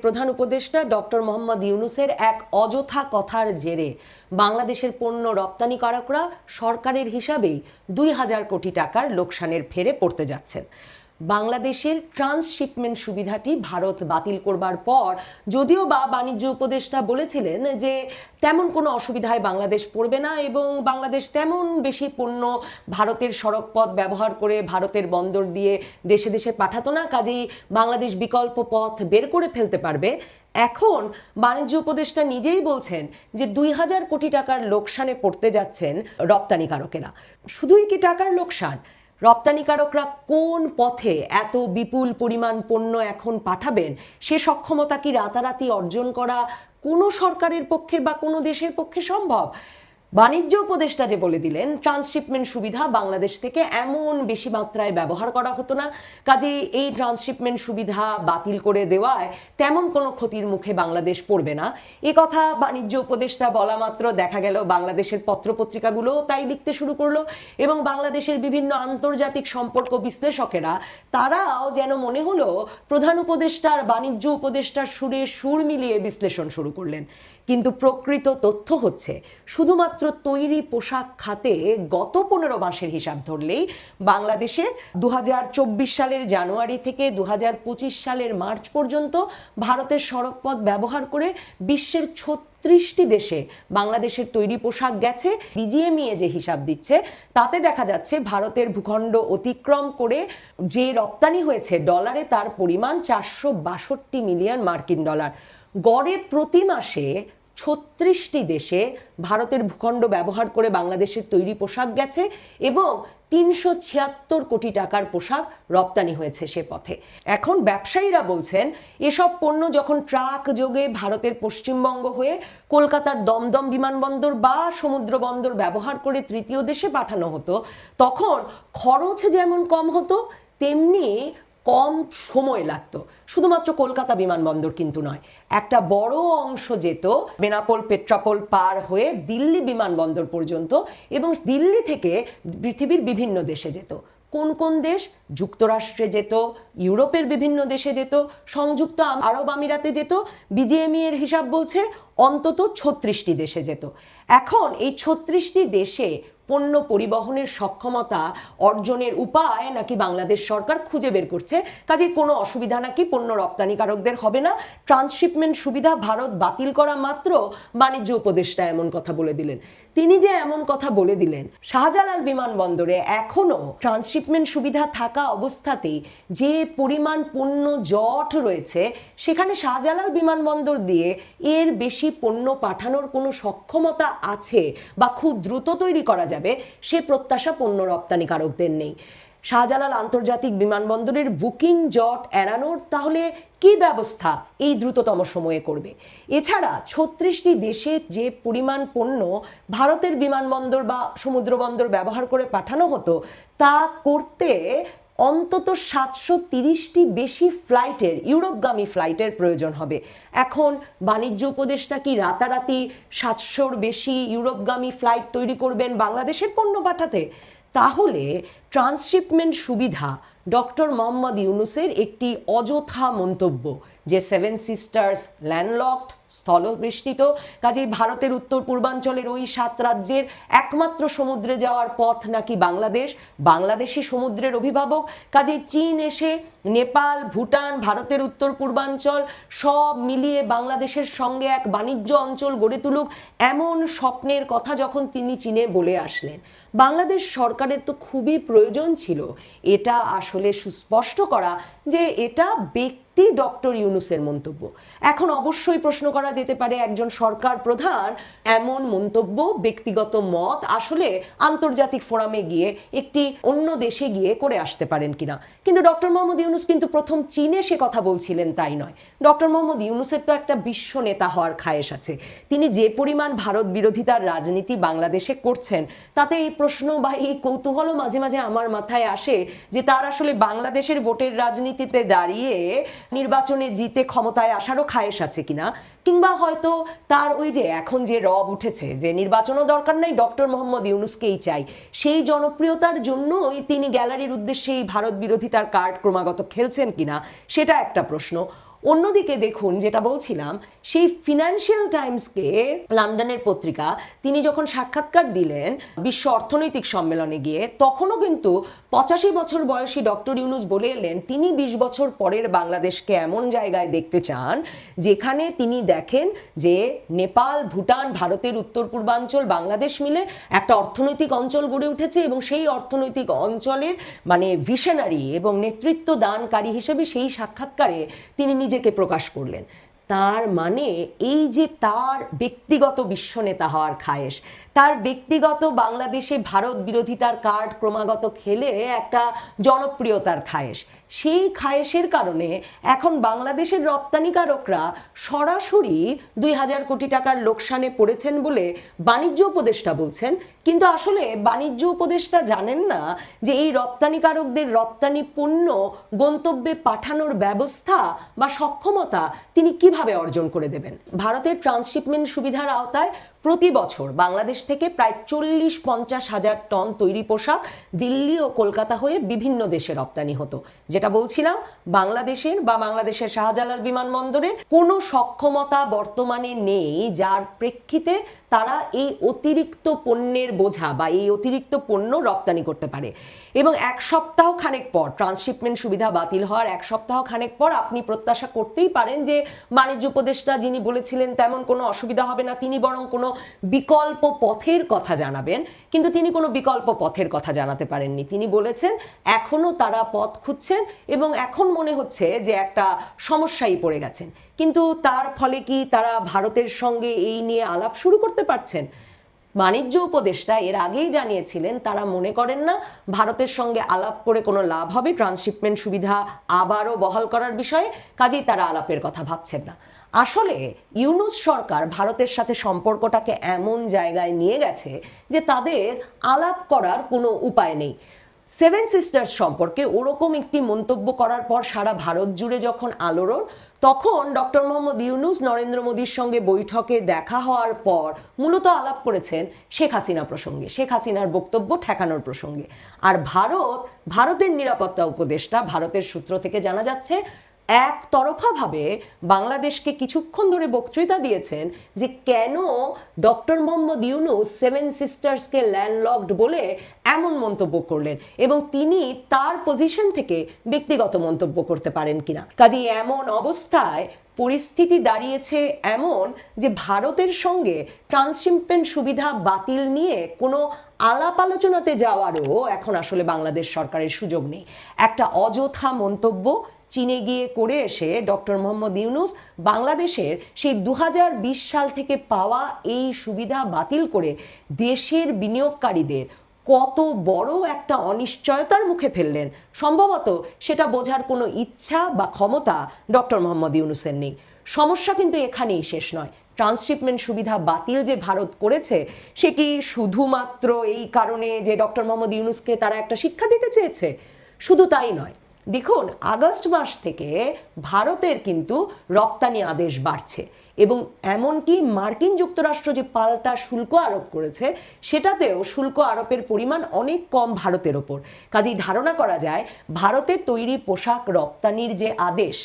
প্রধান উপদেষ্টা ডক্টর মোহাম্মদ ইউনূসের এক অযথা কথার জেরে বাংলাদেশের পণ্য রপ্তানিকারকরা সরকারের হিসাবেই ২,০০০ কোটি টাকার লোকসানের ফেরে পড়তে যাচ্ছেন। বাংলাদেশের ট্রান্সশিপমেন্ট সুবিধাটি ভারত বাতিল করবার পর যদিও বা বাণিজ্য উপদেষ্টা বলেছিলেন যে তেমন কোনো অসুবিধায় বাংলাদেশ পড়বে না এবং বাংলাদেশ তেমন বেশি পণ্য ভারতের সড়কপথ ব্যবহার করে ভারতের বন্দর দিয়ে দেশে দেশে পাঠাতো না, কাজেই বাংলাদেশ বিকল্প পথ বের করে ফেলতে পারবে। এখন বাণিজ্য উপদেষ্টা নিজেই বলছেন যে ২,০০০ কোটি টাকার লোকসানে পড়তে যাচ্ছেন রপ্তানিকারকেরা। শুধুই কি টাকার লোকসান? রপ্তানিকারকরা কোন পথে এত বিপুল পরিমাণ পণ্য এখন পাঠাবেন সে সক্ষমতা কি রাতারাতি অর্জন করা কোনো সরকারের পক্ষে বা কোনো দেশের পক্ষে সম্ভব? বাণিজ্য উপদেষ্টা যে বলে দিলেন ট্রান্সশিপমেন্ট সুবিধা বাংলাদেশ থেকে এমন বেশি মাত্রায় ব্যবহার করা হতো না, কাজে এই ট্রান্সশিপমেন্ট সুবিধা বাতিল করে দেওয়ায় তেমন কোনো ক্ষতির মুখে বাংলাদেশ পড়বে না। এ কথা বাণিজ্য উপদেষ্টা বলা মাত্র দেখা গেল বাংলাদেশের পত্রপত্রিকাগুলো তাই লিখতে শুরু করলো এবং বাংলাদেশের বিভিন্ন আন্তর্জাতিক সম্পর্ক বিশ্লেষকেরা তারাও যেন মনে হলো প্রধান উপদেষ্টার বাণিজ্য উপদেষ্টার সুরে সুর মিলিয়ে বিশ্লেষণ শুরু করলেন। কিন্তু প্রকৃত তথ্য হচ্ছে শুধুমাত্র তৈরি পোশাক খাতে গত ১৫ মাসের হিসাব ধরলেই বাংলাদেশের ২০২৪ সালের জানুয়ারি থেকে ২০২৫ সালের মার্চ পর্যন্ত ভারতের সড়কপথ ব্যবহার করে বিশ্বের ৩৬টি দেশে বাংলাদেশের তৈরি পোশাক গেছে। বিজিএমইএ যে হিসাব দিচ্ছে তাতে দেখা যাচ্ছে ভারতের ভূখণ্ড অতিক্রম করে যে রপ্তানি হয়েছে ডলারে তার পরিমাণ ৪৬২ মিলিয়ন মার্কিন ডলার। গড়ে প্রতি মাসে ৩৬টি দেশে ভারতের ভূখণ্ড ব্যবহার করে বাংলাদেশের তৈরি পোশাক গেছে এবং ৩৭৬ কোটি টাকার পোশাক রপ্তানি হয়েছে সে পথে। এখন ব্যবসায়ীরা বলছেন এসব পণ্য যখন ট্রাক যোগে ভারতের পশ্চিমবঙ্গ হয়ে কলকাতার দমদম বিমানবন্দর বা সমুদ্র বন্দর ব্যবহার করে তৃতীয় দেশে পাঠানো হতো তখন খরচ যেমন কম হতো তেমনি কম সময় লাগতো। শুধুমাত্র কলকাতা বিমানবন্দর কিন্তু নয়, একটা বড় অংশ যেত বেনাপোল পেট্রাপোল পার হয়ে দিল্লি বিমানবন্দর পর্যন্ত এবং দিল্লি থেকে পৃথিবীর বিভিন্ন দেশে যেত। কোন কোন দেশ? যুক্তরাষ্ট্রে যেত, ইউরোপের বিভিন্ন দেশে যেত, সংযুক্ত আরব আমিরাতে যেত। বিজিএমইএ এর হিসাব বলছে অন্তত ৩৬টি দেশে যেত। এখন এই ৩৬টি দেশে পণ্য পরিবহনের সক্ষমতা অর্জনের উপায় নাকি বাংলাদেশ সরকার খুঁজে বের করছে, কাজে কোনো অসুবিধা নাকি পণ্য রপ্তানিকারকদের হবে না। ট্রান্সশিপমেন্ট সুবিধা ভারত বাতিল করা মাত্র বাণিজ্য উপদেষ্টা এমন কথা বলে দিলেন। তিনি যে এমন কথা বলে দিলেন, শাহজালাল বিমানবন্দরে এখনো ট্রান্সশিপমেন্ট সুবিধা থাকা অবস্থাতেই যে পরিমাণ পণ্য জট রয়েছে সেখানে শাহজালাল বিমানবন্দর দিয়ে এর বেশি পণ্য পাঠানোর কোনো সক্ষমতা আছে বা খুব দ্রুত তৈরি করা যাবে সে প্রত্যাশা পণ্য রপ্তানিকারকদের নেই। শাহজালাল আন্তর্জাতিক বিমানবন্দরের বুকিং জট এড়ানোর তাহলে কি ব্যবস্থা এই দ্রুততম সময়ে করবে? এছাড়া ৩৬টি দেশে যে পরিমাণ পণ্য ভারতের বিমানবন্দর বা সমুদ্র বন্দর ব্যবহার করে পাঠানো হতো তা করতে অন্তত ৭৩০টি বেশি ফ্লাইটের ইউরোপগামী ফ্লাইটের প্রয়োজন হবে। এখন বাণিজ্য উপদেষ্টা কি রাতারাতি ৭০০র বেশি ইউরোপগামী ফ্লাইট তৈরি করবেন বাংলাদেশের পণ্য পাঠাতে? তাহলে ট্রান্সশিপমেন্ট সুবিধা ডক্টর মোহাম্মদ ইউনূসের একটি অযথা মন্তব্য যে 7 সিস্টার্স ল্যান্ডলকড স্থলবেষ্টিত, কাজেই ভারতের উত্তর পূর্বাঞ্চলের ওই 7 রাজ্যের একমাত্র সমুদ্রে যাওয়ার পথ নাকি বাংলাদেশ, বাংলাদেশি সমুদ্রের অভিভাবক, কাজেই চীন এসে নেপাল ভুটান ভারতের উত্তর পূর্বাঞ্চল সব মিলিয়ে বাংলাদেশের সঙ্গে এক বাণিজ্য অঞ্চল গড়ে তুলুক এমন স্বপ্নের কথা যখন তিনি চীনে বলে আসলেন, বাংলাদেশ সরকারের তো খুবই প্রয়োজন ছিল এটা আসলে সুস্পষ্ট করা যে এটা ব্যক্তি ডক্টর ইউনূসের মন্তব্য। এখন অবশ্যই প্রশ্ন করা যেতে পারে একজন সরকার প্রধান এমন মন্তব্য ব্যক্তিগত মত আসলে আন্তর্জাতিক ফোরামে গিয়ে একটি অন্য দেশে গিয়ে করে আসতে পারেন কিনা, কিন্তু ডক্টর মোহাম্মদ ইউনূস কিন্তু প্রথম চীনে সে কথা বলছিলেন তাই নয়। ডক্টর মোহাম্মদ ইউনূসের তো একটা বিশ্ব নেতা হওয়ার খায়েশ আছে। তিনি যে পরিমাণ ভারত বিরোধিতার রাজনীতি বাংলাদেশে করছেন তাতে এই প্রশ্ন বা এই কৌতূহলও মাঝে মাঝে আমার মাথায় আসে যে তার আসলে বাংলাদেশের ভোটের রাজনীতিতে দাঁড়িয়ে নির্বাচনে জিতে ক্ষমতায় আসারও খায়েশ আছে কিনা, কিংবা হয়তো তার ওই যে এখন যে রব উঠেছে যে নির্বাচনও দরকার নাই ডক্টর মোহাম্মদ ইউনূসকেই চাই, সেই জনপ্রিয়তার জন্যই তিনি গ্যালারির উদ্দেশ্যে এই ভারত বিরোধিতার কার্ড ক্রমাগত খেলছেন কিনা সেটা একটা প্রশ্ন। অন্যদিকে দেখুন, যেটা বলছিলাম, সেই ফিনান্সিয়াল টাইমসকে, লন্ডনের পত্রিকা, তিনি যখন সাক্ষাৎকার দিলেন বিশ্ব অর্থনৈতিক সম্মেলনে গিয়ে, তখনও কিন্তু 85 বছর বয়সী ডক্টর ইউনূস বলে এলেন তিনি 20 বছর পরের বাংলাদেশকে এমন জায়গায় দেখতে চান যেখানে তিনি দেখেন যে নেপাল, ভুটান, ভারতের উত্তর পূর্বাঞ্চল, বাংলাদেশ মিলে একটা অর্থনৈতিক অঞ্চল গড়ে উঠেছে এবং সেই অর্থনৈতিক অঞ্চলের ভিশনারি এবং নেতৃত্ব দানকারী হিসেবে সেই সাক্ষাৎকারে তিনি নিজেকে প্রকাশ করলেন। তার মানে এই যে তার ব্যক্তিগত বিশ্বনেতা হওয়ার খায়েশ, তার ব্যক্তিগত বাংলাদেশে ভারত বিরোধিতার কার্ড ক্রমাগত খেলে একটা জনপ্রিয়তার খায়েশ, সেই খায়েশের কারণে এখন বাংলাদেশের রপ্তানিকারকরা সরাসরি 2000 কোটি টাকার লোকসানে পড়েছেন বলে বাণিজ্য উপদেষ্টা বলছেন। কিন্তু আসলে বাণিজ্য উপদেষ্টা জানেন না যে এই রপ্তানিকারকদের রপ্তানি পণ্য গন্তব্যে পাঠানোর ব্যবস্থা বা সক্ষমতা তিনি কিভাবে অর্জন করে দেবেন। ভারতের ট্রান্সশিপমেন্ট সুবিধার আওতায় প্রতি বছর বাংলাদেশ থেকে প্রায় 40-50 হাজার টন তৈরি পোশাক দিল্লি ও কলকাতা হয়ে বিভিন্ন দেশে রপ্তানি হতো। যেটা বলছিলাম, বাংলাদেশের শাহজালাল বিমানবন্দরের কোনো সক্ষমতা বর্তমানে নেই যার প্রেক্ষিতে তারা এই অতিরিক্ত পণ্যের বোঝা বা এই অতিরিক্ত পণ্য রপ্তানি করতে পারে। এবং এক সপ্তাহ খানেক পর, ট্রান্সশিপমেন্ট সুবিধা বাতিল হওয়ার এক সপ্তাহ খানেক পর আপনি প্রত্যাশা করতেই পারেন যে বাণিজ্য উপদেষ্টা যিনি বলেছিলেন তেমন কোনো অসুবিধা হবে না, তিনি বরং কোনো বিকল্প পথের কথা জানাবেন। কিন্তু তিনি কোনো বিকল্প পথের কথা জানাতে পারেননি। তিনি বলেছেন এখনো তারা পথ খুঁজছেন এবং এখন মনে হচ্ছে যে একটা সমস্যায় পড়ে গেছেন। কিন্তু তার ফলে কি তারা ভারতের সঙ্গে এই নিয়ে আলাপ শুরু করতে পারছেন? বাণিজ্য উপদেষ্টা এর আগেই জানিয়েছিলেন তারা মনে করেন না ভারতের সঙ্গে আলাপ করে কোনো লাভ হবে ট্রান্সশিপমেন্ট সুবিধা আবারও বহাল করার বিষয়ে, কাজেই তারা আলাপের কথা ভাবছেন না। আসলে ইউনূস সরকার ভারতের সাথে সম্পর্কটাকে এমন জায়গায় নিয়ে গেছে যে তাদের আলাপ করার কোনো উপায় নেই। সেভেন সিস্টার্স সম্পর্কে ওরকম একটি মন্তব্য করার পর সারা ভারত জুড়ে যখন আলোড়ন, তখন ডক্টর মোহাম্মদ ইউনূস নরেন্দ্র মোদীর সঙ্গে বৈঠকে দেখা হওয়ার পর মূলত আলাপ করেছেন শেখ হাসিনা প্রসঙ্গে, শেখ হাসিনার বক্তব্য ঠেকানোর প্রসঙ্গে। আর ভারতের নিরাপত্তা উপদেষ্টা, ভারতের সূত্র থেকে জানা যাচ্ছে, একতরফাভাবে বাংলাদেশকে কিছুক্ষণ ধরে বক্তৃতা দিয়েছেন যে কেন ডক্টর মোহাম্মদ ইউনূস সেভেন সিস্টার্সকে ল্যান্ডলকড বলে এমন মন্তব্য করলেন এবং তিনি তার পজিশন থেকে ব্যক্তিগত মন্তব্য করতে পারেন কিনা। কাজেই এমন অবস্থায় পরিস্থিতি দাঁড়িয়েছে এমন যে ভারতের সঙ্গে ট্রান্সশিপমেন্ট সুবিধা বাতিল নিয়ে কোনো আলাপ আলোচনাতে যাওয়ারও এখন আসলে বাংলাদেশ সরকারের সুযোগ নেই। একটা অযথা মন্তব্য চীনে গিয়ে করে এসে ডক্টর মোহাম্মদ ইউনূস বাংলাদেশের সেই 2020 সাল থেকে পাওয়া এই সুবিধা বাতিল করে দেশের বিনিয়োগকারীদের কত বড় একটা অনিশ্চয়তার মুখে ফেললেন, সম্ভবত সেটা বোঝার কোনো ইচ্ছা বা ক্ষমতা ডক্টর মোহাম্মদ ইউনূসের নেই। সমস্যা কিন্তু এখানেই শেষ নয়। ট্রান্সশিপমেন্ট সুবিধা বাতিল যে ভারত করেছে সে কি শুধুমাত্র এই কারণে যে ডক্টর মোহাম্মদ ইউনূসকে তারা একটা শিক্ষা দিতে চেয়েছে? শুধু তাই নয়, দেখুন আগস্ট মাস থেকে ভারতের কিন্তু রপ্তানি আদেশ বাড়ছে এবং এমনকি মার্কিন যুক্তরাষ্ট্র যে পাল্টা শুল্ক আরোপ করেছে সেটাতেও শুল্ক আরোপের পরিমাণ অনেক কম ভারতের ওপর। কাজেই ধারণা করা যায় ভারতের তৈরি পোশাক রপ্তানির যে আদেশ,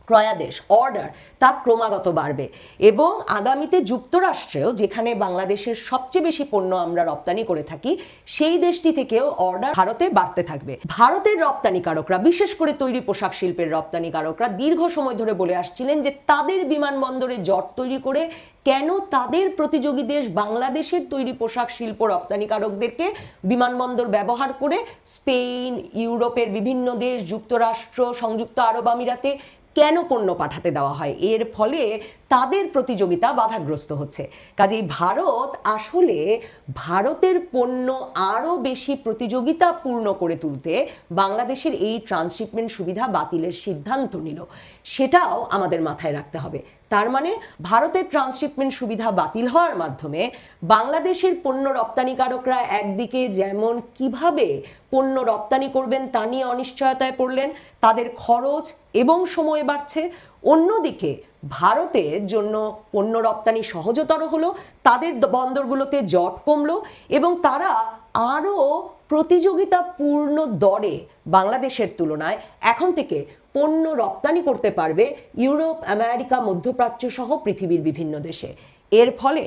ক্রয়াদেশ, অর্ডার, তা ক্রমাগত বাড়বে এবং আগামীতে যুক্তরাষ্ট্রেও, যেখানে বাংলাদেশের সবচেয়ে বেশি পণ্য আমরা রপ্তানি করে থাকি, সেই দেশটি থেকেও অর্ডার ভারতে বাড়তে থাকবে। ভারতের রপ্তানিকারকরা, বিশেষ করে তৈরি পোশাক শিল্পের রপ্তানিকারকরা দীর্ঘ সময় ধরে বলে আসছিলেন যে তাদের বিমানবন্দরে জট তৈরি করে কেন তাদের প্রতিযোগী দেশ বাংলাদেশের তৈরি পোশাক শিল্প রপ্তানিকারকদেরকে বিমানবন্দর ব্যবহার করে স্পেন, ইউরোপের বিভিন্ন দেশ, যুক্তরাষ্ট্র, সংযুক্ত আরব আমিরাতে কেন পণ্য পাঠাতে দেওয়া হয়, এর ফলে তাদের প্রতিযোগিতা বাধাগ্রস্ত হচ্ছে। কাজেই ভারতের পণ্য আরো বেশি প্রতিযোগিতাপূর্ণ করে তুলতে বাংলাদেশের এই ট্রান্সশিপমেন্ট সুবিধা বাতিলের সিদ্ধান্ত নিল, সেটাও আমাদের মাথায় রাখতে হবে। তার মানে ভারতের ট্রান্সশিপমেন্ট সুবিধা বাতিল হওয়ার মাধ্যমে বাংলাদেশের পণ্য রপ্তানিকারকরা একদিকে যেমন কিভাবে পণ্য রপ্তানি করবেন তা নিয়ে অনিশ্চয়তায় পড়লেন, তাদের খরচ এবং সময় বাড়ছে, অন্যদিকে ভারতের জন্য পণ্য রপ্তানি সহজতর হলো, তাদের বন্দরগুলোতে জট কমলো এবং তারা আরো প্রতিযোগিতাপূর্ণ দরে বাংলাদেশের তুলনায় এখন থেকে পণ্য রপ্তানি করতে পারবে ইউরোপ, আমেরিকা, মধ্যপ্রাচ্য সহ পৃথিবীর বিভিন্ন দেশে। এর ফলে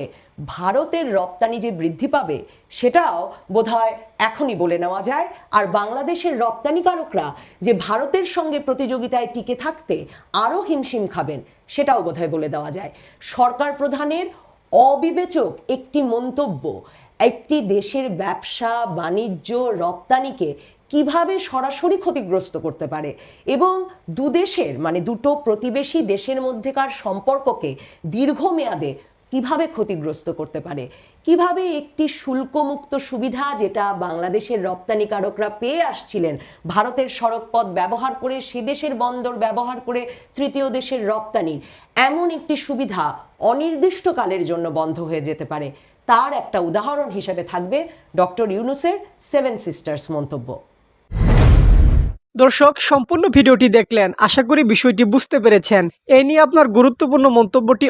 ভারতের রপ্তানি যে বৃদ্ধি পাবে সেটাও বোধহয় এখনই বলে নেওয়া যায়। আর বাংলাদেশের রপ্তানিকারকরা যে ভারতের সঙ্গে প্রতিযোগিতায় টিকে থাকতে আরও হিমশিম খাবেন সেটাও বোধহয় বলে দেওয়া যায়। সরকার প্রধানের অবিবেচক একটি মন্তব্য একটি দেশের ব্যবসা বাণিজ্য রপ্তানিকে কিভাবে সরাসরি ক্ষতিগ্রস্ত করতে পারে এবং দুদেশের মানে দুটো প্রতিবেশী দেশের মধ্যেকার সম্পর্ককে দীর্ঘমেয়াদে কিভাবে ক্ষতিগ্রস্ত করতে পারে, কিভাবে একটি শুল্কমুক্ত সুবিধা যেটা বাংলাদেশের রপ্তানিকারকরা পেয়ে আসছিলেন ভারতের সড়কপথ ব্যবহার করে, সে দেশের বন্দর ব্যবহার করে তৃতীয় দেশের রপ্তানির, এমন একটি সুবিধা অনির্দিষ্টকালের জন্য বন্ধ হয়ে যেতে পারে। তার একটা উদাহরণ হিসেবে থাকবে ডক্টর ইউনূসের 7 সিস্টার্স মন্তব্য। দর্শক, সম্পূর্ণ ভিডিওটি দেখলেন, আশা করি বিষয়টি বুঝতে পেরেছেন। এই নিয়ে আপনার গুরুত্বপূর্ণ মন্তব্যটি